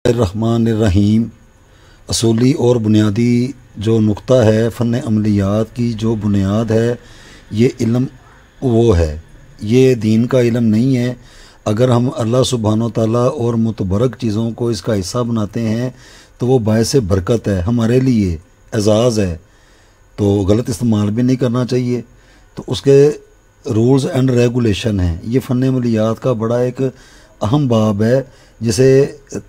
الرحمن الرحیم اصولی اور بنیادی جو نقطہ ہے فن عملیات کی جو بنیاد ہے، یہ علم وہ ہے، یہ دین کا علم نہیں ہے۔ اگر ہم اللہ سبحانہ و تعالیٰ اور متبرک چیزوں کو اس کا حصہ بناتے ہیں تو وہ باعث برکت ہے، ہمارے لیے اعزاز ہے، تو غلط استعمال بھی نہیں کرنا چاہیے۔ تو اس کے رولز اینڈ ریگولیشن ہیں۔ یہ فن عملیات کا بڑا ایک اہم باب ہے، جسے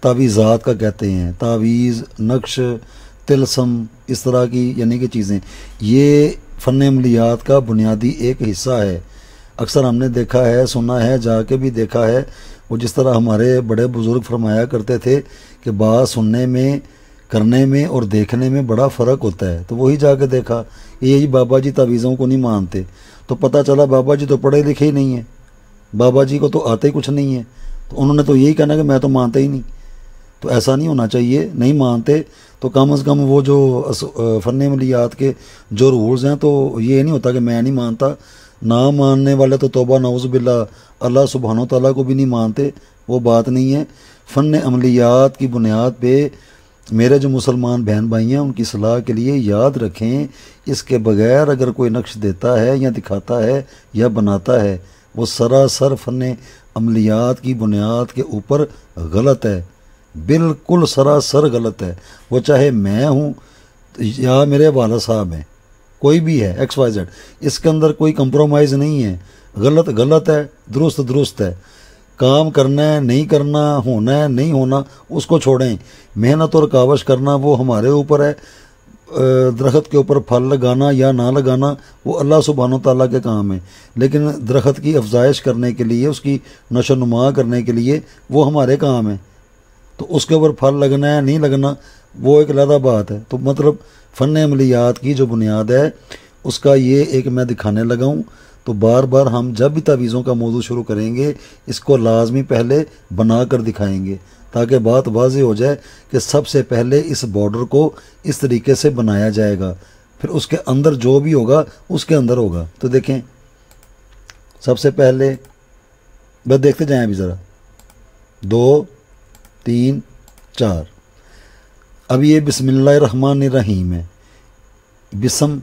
تعویذات کا کہتے ہیں، تعویذ، نقش، طلسم، اس طرح کی یعنی کہ چیزیں، یہ فن عملیات کا بنیادی ایک حصہ ہے۔ اکثر ہم نے دیکھا ہے، سنا ہے، جا کے بھی دیکھا ہے، وہ جس طرح ہمارے بڑے بزرگ فرمایا کرتے تھے کہ بات سننے میں، کرنے میں اور دیکھنے میں بڑا فرق ہوتا ہے، تو وہی جا کے دیکھا کہ یہی بابا جی تعویذوں کو نہیں مانتے، تو پتہ چلا بابا جی تو پڑھے لکھے ہی نہیں ہیں، بابا جی کو تو آتے ہی کچھ نہیں ہے، تو انہوں نے تو یہی کہنا کہ میں تو مانتا ہی نہیں۔ تو ایسا نہیں ہونا چاہیے، نہیں مانتے تو کم از کم وہ جو فن عملیات کے جو رولز ہیں، تو یہ نہیں ہوتا کہ میں نہیں مانتا۔ نہ ماننے والے تو توبہ نعوذ باللہ، اللہ سبحانہ و تعالیٰ کو بھی نہیں مانتے، وہ بات نہیں ہے۔ فن عملیات کی بنیاد پہ میرے جو مسلمان بہن بھائی ہیں، ان کی صلاح کے لیے یاد رکھیں، اس کے بغیر اگر کوئی نقش دیتا ہے یا دکھاتا ہے یا بناتا ہے، وہ سراسر فن عملیات کی بنیاد کے اوپر غلط ہے، بالکل سراسر غلط ہے۔ وہ چاہے میں ہوں یا میرے والد صاحب ہیں، کوئی بھی ہے، ایکس وائی زیڈ، اس کے اندر کوئی کمپرومائز نہیں ہے۔ غلط غلط ہے، درست درست ہے۔ کام کرنا ہے، نہیں کرنا، ہونا ہے، نہیں ہونا، اس کو چھوڑیں۔ محنت اور کاوش کرنا وہ ہمارے اوپر ہے۔ درخت کے اوپر پھل لگانا یا نہ لگانا وہ اللہ سبحانہ و تعالیٰ کے کام ہے، لیکن درخت کی افزائش کرنے کے لیے، اس کی نشو و نما کرنے کے لیے وہ ہمارے کام ہے۔ تو اس کے اوپر پھل لگنا ہے، نہیں لگنا، وہ ایک علیحدہ بات ہے۔ تو مطلب فن عملیات کی جو بنیاد ہے، اس کا یہ ایک میں دکھانے لگا ہوں۔ تو بار بار ہم جب بھی تعویذوں کا موضوع شروع کریں گے، اس کو لازمی پہلے بنا کر دکھائیں گے، تاکہ بات واضح ہو جائے کہ سب سے پہلے اس بارڈر کو اس طریقے سے بنایا جائے گا، پھر اس کے اندر جو بھی ہوگا اس کے اندر ہوگا۔ تو دیکھیں، سب سے پہلے بس دیکھتے جائیں ابھی ذرا، 2 3 4۔ اب یہ بسم اللہ الرحمن الرحیم ہے، بسم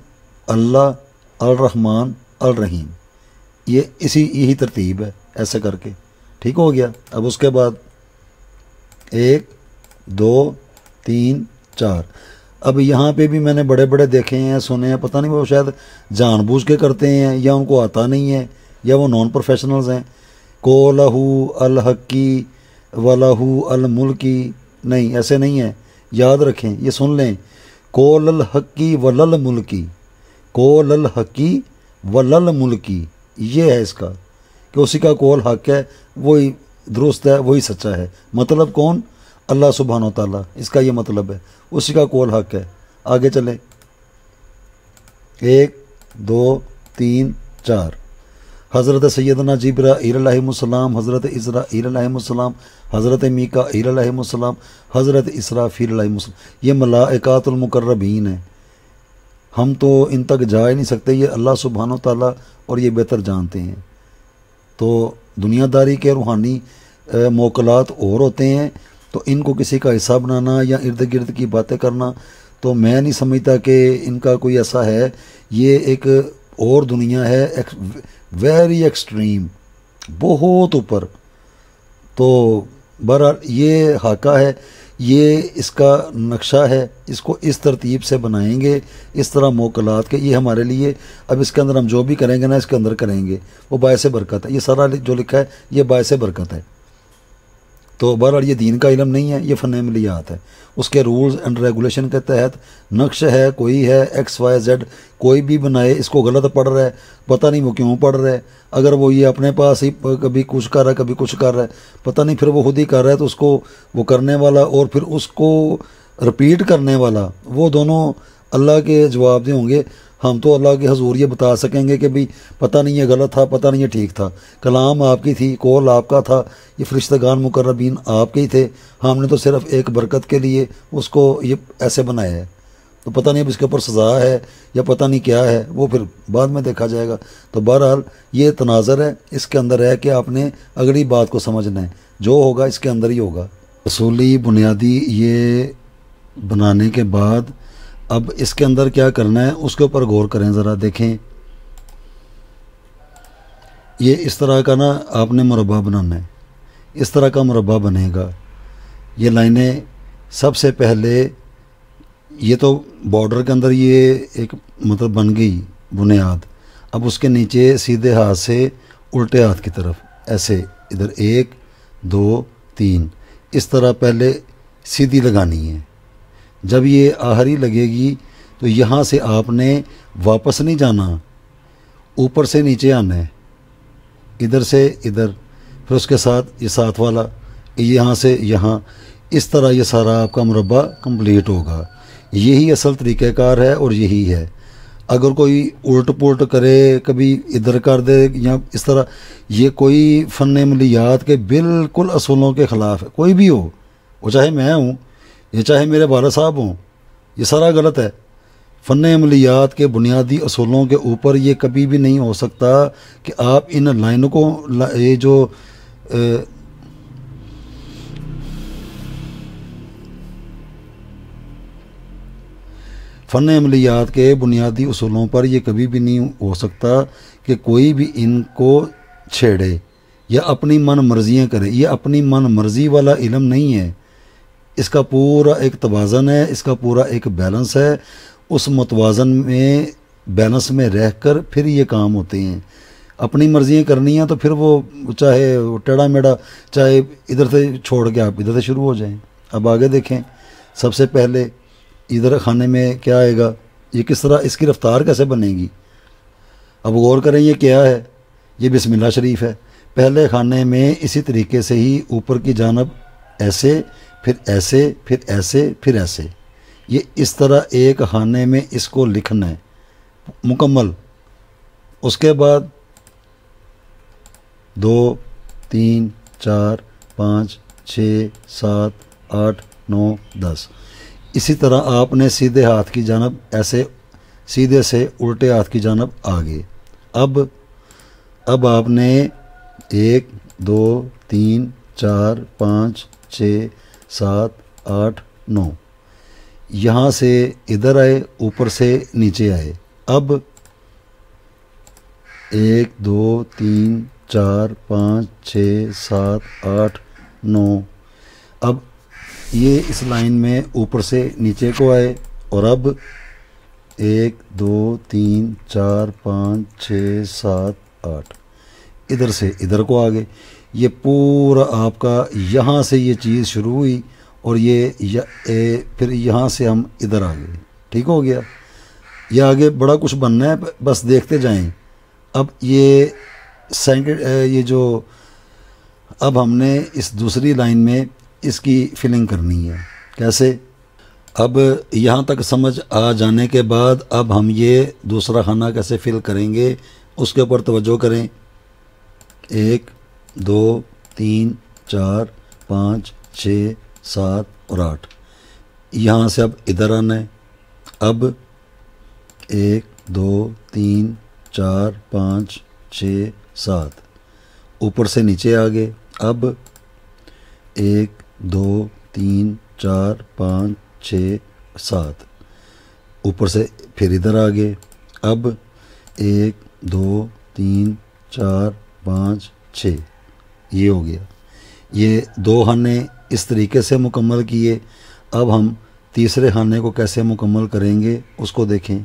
اللہ الرحمن الرحیم، یہ یہی ترتیب ہے، ایسے کر کے ٹھیک ہو گیا۔ اب اس کے بعد 1 2 3 4۔ اب یہاں پہ بھی میں نے بڑے بڑے دیکھے ہیں، سنے ہیں، پتہ نہیں وہ شاید جان بوجھ کے کرتے ہیں یا ان کو آتا نہیں ہے یا وہ نان پروفیشنلز ہیں۔ کو لہو الحقی و لہو الملکی، نہیں، ایسے نہیں ہے، یاد رکھیں، یہ سن لیں، کول الحقی و لل ملکی، کول الحقی و لل ملکی، یہ ہے اس کا کہ اسی کا کول حق ہے، وہی درست ہے، وہی سچا ہے۔ مطلب کون؟ اللہ سبحانہ و تعالیٰ، اس کا یہ مطلب ہے، اسی کا کول حق ہے۔ آگے چلیں، 1 2 3 4۔ حضرت سیدنا جبرائیل علیہ السلام، حضرت اسرائیل علیہ السلام، حضرت میکائیل علیہ السلام، حضرت اسرافیل علیہ السلام، یہ ملائکات المقربین ہیں۔ ہم تو ان تک جا ہی نہیں سکتے، یہ اللہ سبحانہ و تعالیٰ اور یہ بہتر جانتے ہیں۔ تو دنیا داری کے روحانی موکلات اور ہوتے ہیں، تو ان کو کسی کا حصہ بنانا یا ارد گرد کی باتیں کرنا، تو میں نہیں سمجھتا کہ ان کا کوئی ایسا ہے۔ یہ ایک اور دنیا ہے، ویری ایکسٹریم، بہت اوپر۔ تو بہرحال یہ خاکہ ہے، یہ اس کا نقشہ ہے، اس کو اس ترتیب سے بنائیں گے، اس طرح موکلات کے، یہ ہمارے لیے اب اس کے اندر ہم جو بھی کریں گے نا، اس کے اندر کریں گے، وہ باعث برکت ہے۔ یہ سارا جو لکھا ہے یہ باعث برکت ہے۔ تو بہرحال یہ دین کا علم نہیں ہے، یہ فن عملیات ہے۔ اس کے رولز اینڈ ریگولیشن کے تحت نقش ہے، کوئی ہے، ایکس وائی زیڈ، کوئی بھی بنائے، اس کو غلط پڑھ رہا ہے، پتہ نہیں وہ کیوں پڑھ رہا ہے۔ اگر وہ یہ اپنے پاس ہی کبھی کچھ کر رہا ہے، کبھی کچھ کر رہا ہے، پتہ نہیں پھر وہ خود ہی کر رہا ہے، تو اس کو وہ کرنے والا اور پھر اس کو رپیٹ کرنے والا، وہ دونوں اللہ کے جواب دہ ہوں گے۔ ہم تو اللہ کے حضور یہ بتا سکیں گے کہ بھی پتہ نہیں یہ غلط تھا، پتہ نہیں یہ ٹھیک تھا، کلام آپ کی تھی، قول آپ کا تھا، یہ فرشتگان مقربین آپ کے ہی تھے، ہم نے تو صرف ایک برکت کے لیے اس کو یہ ایسے بنایا ہے۔ تو پتہ نہیں اب اس کے اوپر سزا ہے یا پتہ نہیں کیا ہے، وہ پھر بعد میں دیکھا جائے گا۔ تو بہرحال یہ تناظر ہے، اس کے اندر ہے کہ آپ نے اگلی بات کو سمجھنا ہے، جو ہوگا اس کے اندر ہی ہوگا۔ اصولی بنیادی یہ بنانے کے بعد اب اس کے اندر کیا کرنا ہے اس کے اوپر غور کریں ذرا. دیکھیں یہ اس طرح کا نا آپ نے مربع بنانا ہے. اس طرح کا مربع بنے گا. یہ لائنیں سب سے پہلے یہ تو بارڈر کے اندر یہ ایک مطلب بن گئی بنیاد. اب اس کے نیچے سیدھے ہاتھ سے الٹے ہاتھ کی طرف ایسے ادھر 1 2 3 اس طرح پہلے سیدھی لگانی ہے. جب یہ آخری لگے گی تو یہاں سے آپ نے واپس نہیں جانا, اوپر سے نیچے آنا ہے, ادھر سے ادھر, پھر اس کے ساتھ یہ ساتھ والا یہاں سے یہاں, اس طرح یہ سارا آپ کا مربع کمپلیٹ ہوگا. یہی اصل طریقہ کار ہے اور یہی ہے. اگر کوئی الٹ پلٹ کرے, کبھی ادھر کر دے یا اس طرح, یہ کوئی فن عملیات کے بالکل اصولوں کے خلاف ہے. کوئی بھی ہو, وہ چاہے میں ہوں یا چاہے میرے والد صاحب ہوں, یہ سارا غلط ہے. فن عملیات کے بنیادی اصولوں کے اوپر یہ کبھی بھی نہیں ہو سکتا کہ آپ ان لائنوں کو یہ جو فن عملیات کے بنیادی اصولوں پر یہ کبھی بھی نہیں ہو سکتا کہ کوئی بھی ان کو چھیڑے یا اپنی من مرضیاں کرے. یہ اپنی من مرضی والا علم نہیں ہے. اس کا پورا ایک توازن ہے, اس کا پورا ایک بیلنس ہے. اس متوازن میں بیلنس میں رہ کر پھر یہ کام ہوتے ہیں. اپنی مرضیاں کرنی ہیں تو پھر وہ چاہے ٹیڑھا میڑھا, چاہے ادھر سے چھوڑ کے آپ ادھر سے شروع ہو جائیں. اب آگے دیکھیں. سب سے پہلے ادھر خانے میں کیا آئے گا, یہ کس طرح اس کی رفتار کیسے بنے گی. اب غور کریں یہ کیا ہے, یہ بسم اللہ شریف ہے. پہلے خانے میں اسی طریقے سے ہی اوپر کی جانب ایسے, پھر ایسے, پھر ایسے, پھر ایسے, یہ اس طرح ایک خانے میں اس کو لکھنا ہے مکمل. اس کے بعد 2 3 4 5 6 7 8 9 10 اسی طرح آپ نے سیدھے ہاتھ کی جانب ایسے, سیدھے سے الٹے ہاتھ کی جانب آگے. اب آپ نے 1 2 3 4 5 6 7 8 9 یہاں سے ادھر آئے, اوپر سے نیچے آئے. اب 1 2 3 4 5 6 7 8 9 اب یہ اس لائن میں اوپر سے نیچے کو آئے, اور اب 1 2 3 4 5 6 7 8 ادھر سے ادھر کو آگے. یہ پورا آپ کا یہاں سے یہ چیز شروع ہوئی اور یہ پھر یہاں سے ہم ادھر آ گئے. ٹھیک ہو گیا. یہ آگے بڑا کچھ بننا ہے, بس دیکھتے جائیں. اب یہ جو اب ہم نے اس دوسری لائن میں اس کی فلنگ کرنی ہے. کیسے؟ اب یہاں تک سمجھ آ جانے کے بعد اب ہم یہ دوسرا خانہ کیسے فل کریں گے اس کے اوپر توجہ کریں. 1 2 3 4 5 6 7 اور 8 یہاں سے اب ادھر آنا ہے. اب 1 2 3 4 5 6 7 اوپر سے نیچے آگے. اب 1 2 3 4 5 6 7 اوپر سے پھر ادھر آگے. اب 1 2 3 4 5 6 یہ ہو گیا. یہ 2 خانے اس طریقے سے مکمل کیے. اب ہم تیسرے خانے کو کیسے مکمل کریں گے اس کو دیکھیں.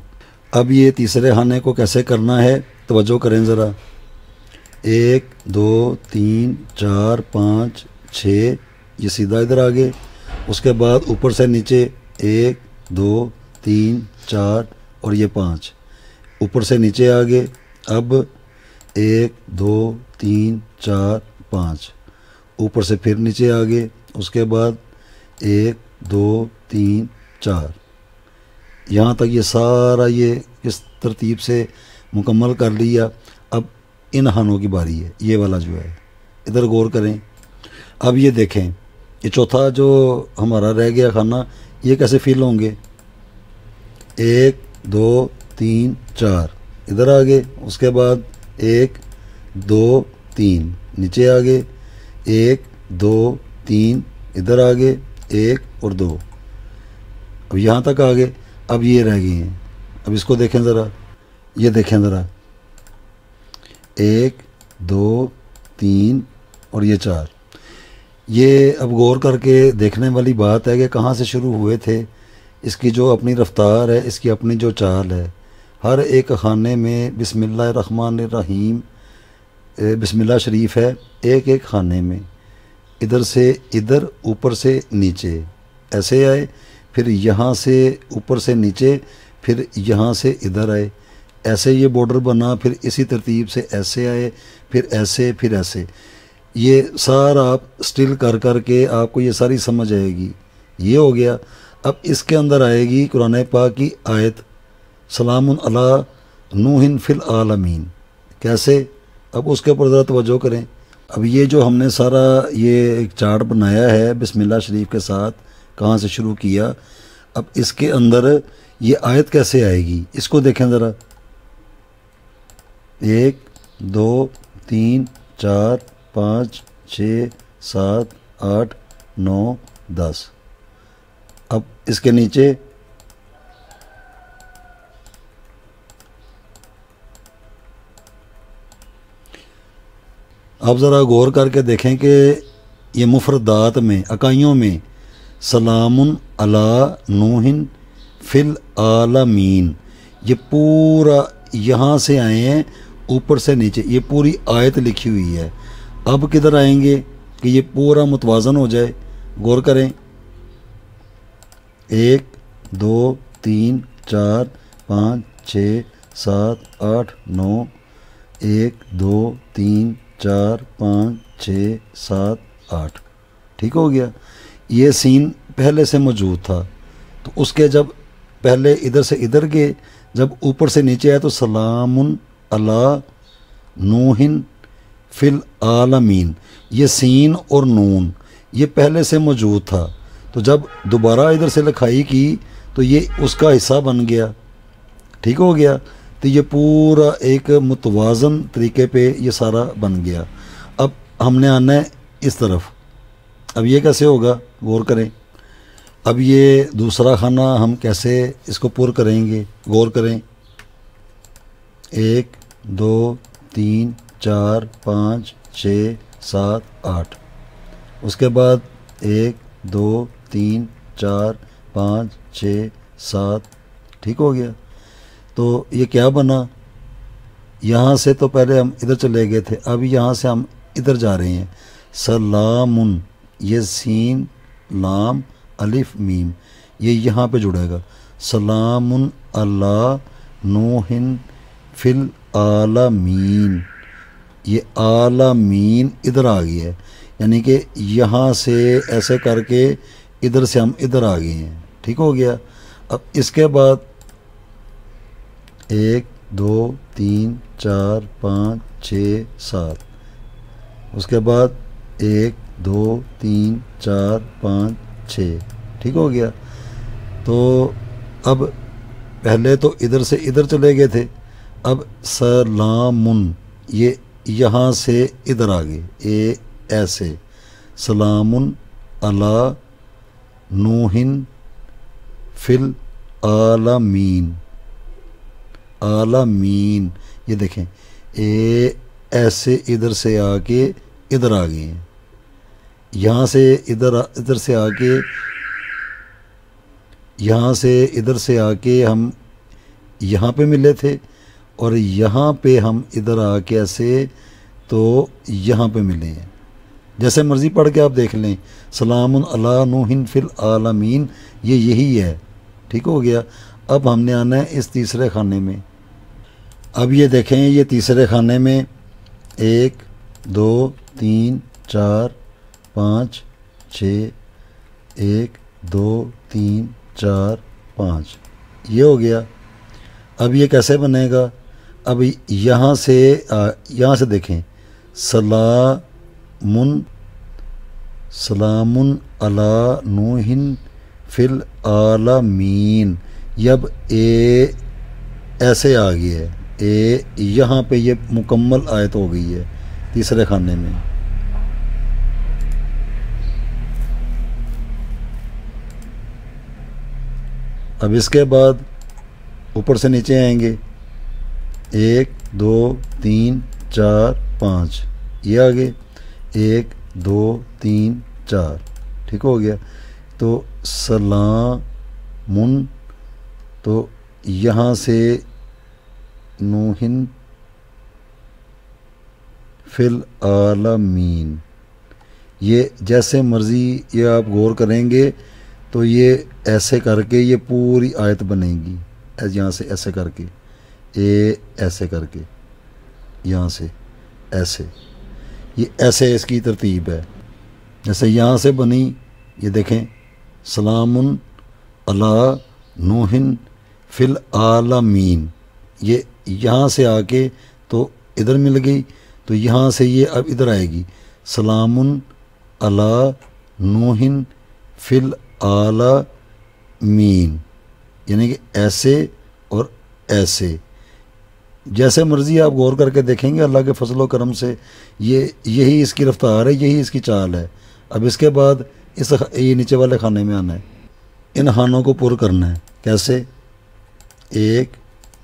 اب یہ تیسرے خانے کو کیسے کرنا ہے توجہ کریں ذرا. 1 2 3 4 5 6 یہ سیدھا ادھر آگے. اس کے بعد اوپر سے نیچے 1 2 3 4 اور یہ 5 اوپر سے نیچے آگے. اب 1 2 3 4 5 اوپر سے پھر نیچے آگے. اس کے بعد 1 2 3 4 یہاں تک یہ سارا یہ اس ترتیب سے مکمل کر لیا. اب ان خانوں کی باری ہے. یہ والا جو ہے ادھر غور کریں. اب یہ دیکھیں یہ چوتھا جو ہمارا رہ گیا خانہ یہ کیسے فل ہوں گے. 1 2 3 4 ادھر آگے. اس کے بعد 1 2 3 نیچے آگے. 1 2 3 ادھر آگے 1 اور 2، اب یہاں تک آگے، اب یہ رہ گئی ہیں۔ اب اس کو دیکھیں ذرا، یہ دیکھیں ذرا، 1 2 3 اور یہ 4۔ یہ اب غور کر کے دیکھنے والی بات ہے کہ کہاں سے شروع ہوئے تھے۔ اس کی جو اپنی رفتار ہے، اس کی اپنی جو چال ہے، ہر ایک خانے میں بسم اللہ الرحمن الرحیم، بسم اللہ شریف ہے، ایک ایک خانے میں، ادھر سے ادھر، اوپر سے نیچے، ایسے آئے، پھر یہاں سے اوپر سے نیچے، پھر یہاں سے ادھر آئے، ایسے یہ بارڈر بنا، پھر اسی ترتیب سے ایسے آئے، پھر ایسے، پھر ایسے۔ یہ سارا آپ سٹل کر کر کے آپ کو یہ ساری سمجھ آئے گی۔ یہ ہو گیا۔ اب اس کے اندر آئے گی قرآن پاک کی آیت سلام علی نوح فی العالمین۔ کیسے؟ اب اس کے اوپر ذرا توجہ کریں۔ اب یہ جو ہم نے سارا یہ ایک چارٹ بنایا ہے بسم اللہ شریف کے ساتھ، کہاں سے شروع کیا، اب اس کے اندر یہ آیت کیسے آئے گی، اس کو دیکھیں ذرا۔ 1 2 3 4 5 6 7 8 9 10۔ اب اس کے نیچے آپ ذرا غور کر کے دیکھیں کہ یہ مفردات میں، اکائیوں میں سلام علی نوح فی العالمین، یہ پورا یہاں سے آئے ہیں اوپر سے نیچے، یہ پوری آیت لکھی ہوئی ہے۔ اب کدھر آئیں گے کہ یہ پورا متوازن ہو جائے؟ غور کریں۔ 1 2 3 4 5 6 7 8 9، 1 2 3 4 5 6 7 8۔ ٹھیک ہو گیا۔ یہ سین پہلے سے موجود تھا، تو اس کے جب پہلے ادھر سے ادھر گئے، جب اوپر سے نیچے آئے تو سلام علی نوح فی العالمین، یہ سین اور نون یہ پہلے سے موجود تھا، تو جب دوبارہ ادھر سے لکھائی کی تو یہ اس کا حصہ بن گیا۔ ٹھیک ہو گیا۔ تو یہ پورا ایک متوازن طریقے پہ یہ سارا بن گیا۔ اب ہم نے آنا ہے اس طرف۔ اب یہ کیسے ہوگا؟ غور کریں۔ اب یہ دوسرا خانہ ہم کیسے اس کو پر کریں گے؟ غور کریں۔ 1 2 3 4 5 6 7 8۔ اس کے بعد 1 2 3 4 5 6 7۔ ٹھیک ہو گیا۔ تو یہ کیا بنا؟ یہاں سے تو پہلے ہم ادھر چلے گئے تھے، اب یہاں سے ہم ادھر جا رہے ہیں۔ سلامن، یہ سین لام الف میم، یہ یہاں پہ جڑے گا۔ سلام علی نوح فی العالمین، یہ عالمین ادھر آ گئی ہے، یعنی کہ یہاں سے ایسے کر کے ادھر سے ہم ادھر آ گئے ہیں۔ ٹھیک ہو گیا۔ اب اس کے بعد 1 2 3 4 5 6 7۔ اس کے بعد 1 2 3 4 5 6۔ ٹھیک ہو گیا۔ تو اب پہلے تو ادھر سے ادھر چلے گئے تھے، اب سلامن، یہ یہاں سے ادھر آ گئے، ایسے سلام علی نوح فی العالمین، عالمین، یہ دیکھیں ایسے ادھر سے آ کے ادھر آ گئے ہیں، یہاں سے ادھر سے آ کے، یہاں سے ادھر سے آ کے ہم یہاں پہ ملے تھے، اور یہاں پہ ہم ادھر آ کے ایسے تو یہاں پہ ملے ہیں۔ جیسے مرضی پڑھ کے آپ دیکھ لیں، سلام علی نوح فی العالمین، یہ یہی ہے۔ ٹھیک ہو گیا۔ اب ہم نے آنا ہے اس تیسرے خانے میں۔ اب یہ دیکھیں، یہ تیسرے خانے میں 1 2 3 4 5 6، 1 2 3 4 5، یہ ہو گیا۔ اب یہ کیسے بنے گا؟ اب یہاں سے دیکھیں، سلام علی نوح فی العالمین، یہ اب ایسے آ گئی ہے، یہاں پہ یہ مکمل آیت ہو گئی ہے تیسرے خانے میں۔ اب اس کے بعد اوپر سے نیچے آئیں گے، 1 2 3 4 5، یہ آگے 1 2 3 4، ٹھیک ہو گیا۔ تو سلامن، تو یہاں سے نوحن فی العالمین، یہ جیسے مرضی یہ آپ غور کریں گے تو یہ ایسے کر کے یہ پوری آیت بنے گی، یہاں سے ایسے کر کے، ایسے کر کے، یہاں سے ایسے، یہ ایسے اس کی ترتیب ہے۔ جیسے یہاں سے بنی، یہ دیکھیں سلام علی نوح فی العالمین، یہ یہاں سے آ کے تو ادھر مل گئی، تو یہاں سے یہ اب ادھر آئے گی، سلام علی نوح فی العالمین، یعنی کہ ایسے اور ایسے، جیسے مرضی آپ غور کر کے دیکھیں گے اللہ کے فضل و کرم سے، یہی اس کی رفتار ہے، یہی اس کی چال ہے۔ اب اس کے بعد یہ نیچے والے خانے میں آنا ہے، ان خانوں کو پر کرنا ہے۔ کیسے؟ 1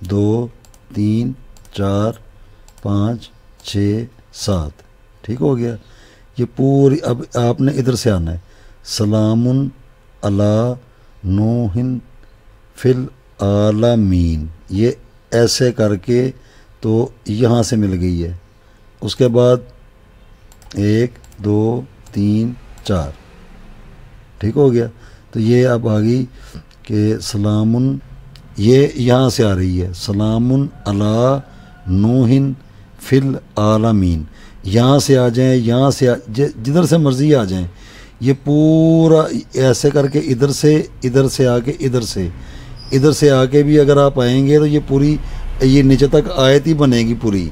2 3 4 5 6 7، ٹھیک ہو گیا۔ یہ پوری اب آپ نے ادھر سے آنا ہے، سلام علی نوح فی العالمین، یہ ایسے کر کے تو یہاں سے مل گئی ہے۔ اس کے بعد 1 2 3 4، ٹھیک ہو گیا۔ تو یہ اب آ گئی کہ سلام، یہ یہاں سے آ رہی ہے، سلام علی نوح فی العالمین، یہاں سے آ جائیں، یہاں سے جدھر سے مرضی آ جائیں، یہ پورا ایسے کر کے ادھر سے آ کے ادھر سے آ کے بھی اگر آپ آئیں گے تو یہ پوری یہ نیچے تک آیت ہی بنے گی پوری،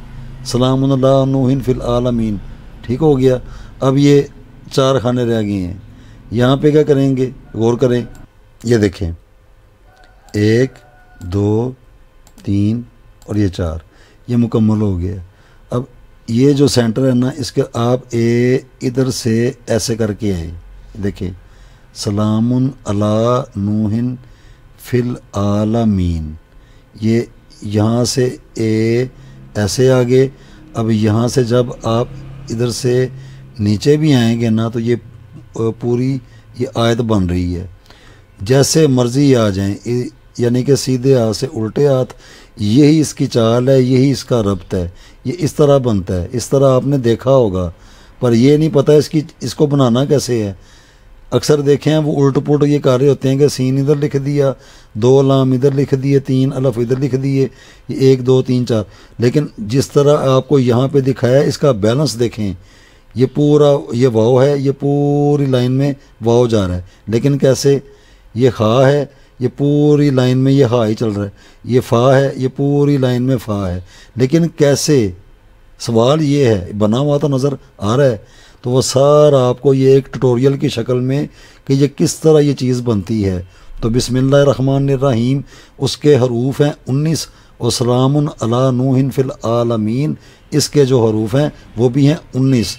سلام علی نوح فی العالمین، ٹھیک ہو گیا۔ اب یہ 4 خانے رہ گئے ہیں، یہاں پہ کیا کریں گے؟ غور کریں، یہ دیکھیں 1 2 3 اور یہ 4، یہ مکمل ہو گیا۔ اب یہ جو سینٹر ہے نا، اس کے آپ ادھر سے ایسے کر کے آئے، دیکھیں سلام علی نوح فی العالمین، یہ یہاں سے ایسے آگے۔ اب یہاں سے جب آپ ادھر سے نیچے بھی آئیں گے نا تو یہ پوری یہ آیت بن رہی ہے، جیسے مرضی آ جائیں، یعنی کہ سیدھے ہاتھ سے الٹے ہاتھ، یہی اس کی چال ہے، یہی اس کا ربط ہے، یہ اس طرح بنتا ہے۔ اس طرح آپ نے دیکھا ہوگا، پر یہ نہیں پتہ اس کو بنانا کیسے ہے۔ اکثر دیکھیں ہیں وہ الٹ پلٹ یہ کر رہے ہوتے ہیں کہ سین ادھر لکھ دیا، 2 لام ادھر لکھ دیے، 3 الف ادھر لکھ دیے، 1 2 3 4، لیکن جس طرح آپ کو یہاں پہ دکھایا اس کا بیلنس دیکھیں، یہ پورا یہ واو ہے، یہ پوری لائن میں واو جا رہا ہے، لیکن کیسے؟ یہ خا ہے، یہ پوری لائن میں یہ خا ہی چل رہا ہے، یہ فا ہے، یہ پوری لائن میں فا ہے، لیکن کیسے؟ سوال یہ ہے، بنا ہوا تو نظر آ رہا ہے، تو وہ سارا آپ کو یہ ایک ٹیوٹوریل کی شکل میں کہ یہ کس طرح یہ چیز بنتی ہے۔ تو بسم اللہ الرحمن الرحیم اس کے حروف ہیں 19، اور سلام علی نوح فی العالمین اس کے جو حروف ہیں وہ بھی ہیں 19۔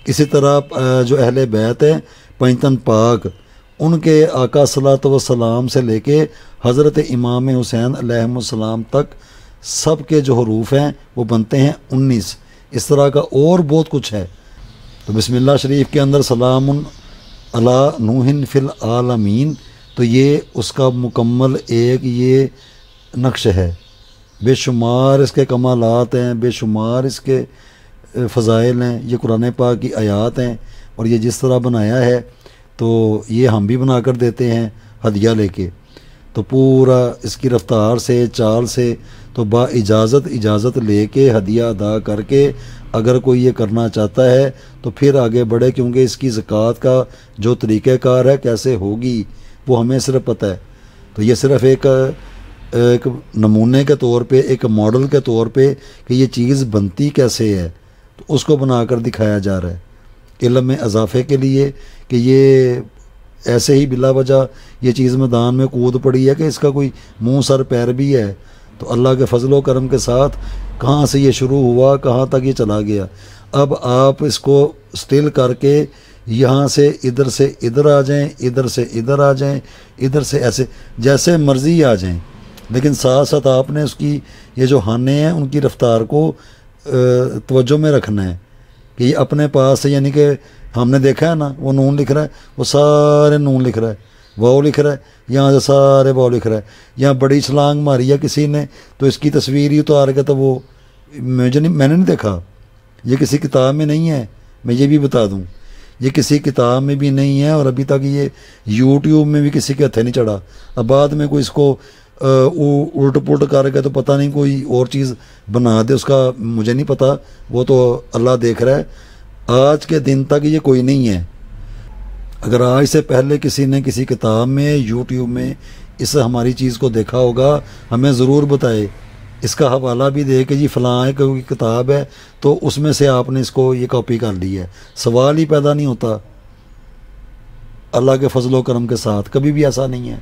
اسی طرح جو اہل بیت ہیں پنجتن پاک، ان کے آقا صلاۃ وسلام سے لے کے حضرت امام حسین علیہ السلام تک سب کے جو حروف ہیں وہ بنتے ہیں 19۔ اس طرح کا اور بہت کچھ ہے۔ تو بسم اللہ شریف کے اندر سلام علی نوح فی العالمین، تو یہ اس کا مکمل ایک یہ نقش ہے، بے شمار اس کے کمالات ہیں، بے شمار اس کے فضائل ہیں، یہ قرآن پاک کی آیات ہیں، اور یہ جس طرح بنایا ہے تو یہ ہم بھی بنا کر دیتے ہیں ہدیہ لے کے، تو پورا اس کی رفتار سے چال سے تو با اجازت لے کے ہدیہ ادا کر کے اگر کوئی یہ کرنا چاہتا ہے تو پھر آگے بڑھے، کیونکہ اس کی زکوٰۃ کا جو طریقہ کار ہے کیسے ہوگی وہ ہمیں صرف پتہ ہے۔ تو یہ صرف ایک نمونے کے طور پہ، ایک ماڈل کے طور پہ کہ یہ چیز بنتی کیسے ہے، تو اس کو بنا کر دکھایا جا رہا ہے علم میں اضافے کے لیے، کہ یہ ایسے ہی بلا وجہ یہ چیز میدان میں کود پڑی ہے کہ اس کا کوئی منہ سر پیر بھی ہے، تو اللہ کے فضل و کرم کے ساتھ کہاں سے یہ شروع ہوا، کہاں تک یہ چلا گیا۔ اب آپ اس کو سٹل کر کے یہاں سے ادھر آ جائیں، ادھر سے ادھر آ جائیں، ادھر سے ایسے جیسے مرضی آ جائیں، لیکن ساتھ ساتھ آپ نے اس کی یہ جو ہانے ہیں ان کی رفتار کو توجہ میں رکھنا ہے کہ یہ اپنے پاس سے، یعنی کہ ہم نے دیکھا ہے نا وہ نون لکھ رہا ہے، وہ سارے نون لکھ رہا ہے، واؤ لکھ رہا ہے، یہاں سے سارے واؤ لکھ رہا ہے، یہاں بڑی چھلانگ ماری ہے کسی نے تو اس کی تصویر ہی اتار کے، تو وہ میں نے نہیں دیکھا، یہ کسی کتاب میں نہیں ہے، میں یہ بھی بتا دوں یہ کسی کتاب میں بھی نہیں ہے، اور ابھی تک یہ یوٹیوب میں بھی کسی کے ہتھے نہیں چڑھا۔ اب بعد میں کوئی اس کو الٹ پلٹ کر کے تو پتہ نہیں کوئی اور چیز بنا دے، اس کا مجھے نہیں پتہ، وہ تو اللہ دیکھ رہا ہے۔ آج کے دن تک یہ کوئی نہیں ہے۔ اگر آج سے پہلے کسی نے کسی کتاب میں، یوٹیوب میں اس ہماری چیز کو دیکھا ہوگا، ہمیں ضرور بتائے، اس کا حوالہ بھی دے کہ جی فلاں ایک کتاب ہے تو اس میں سے آپ نے اس کو یہ کاپی کر لی ہے۔ سوال ہی پیدا نہیں ہوتا۔ اللہ کے فضل و کرم کے ساتھ کبھی بھی ایسا نہیں ہے۔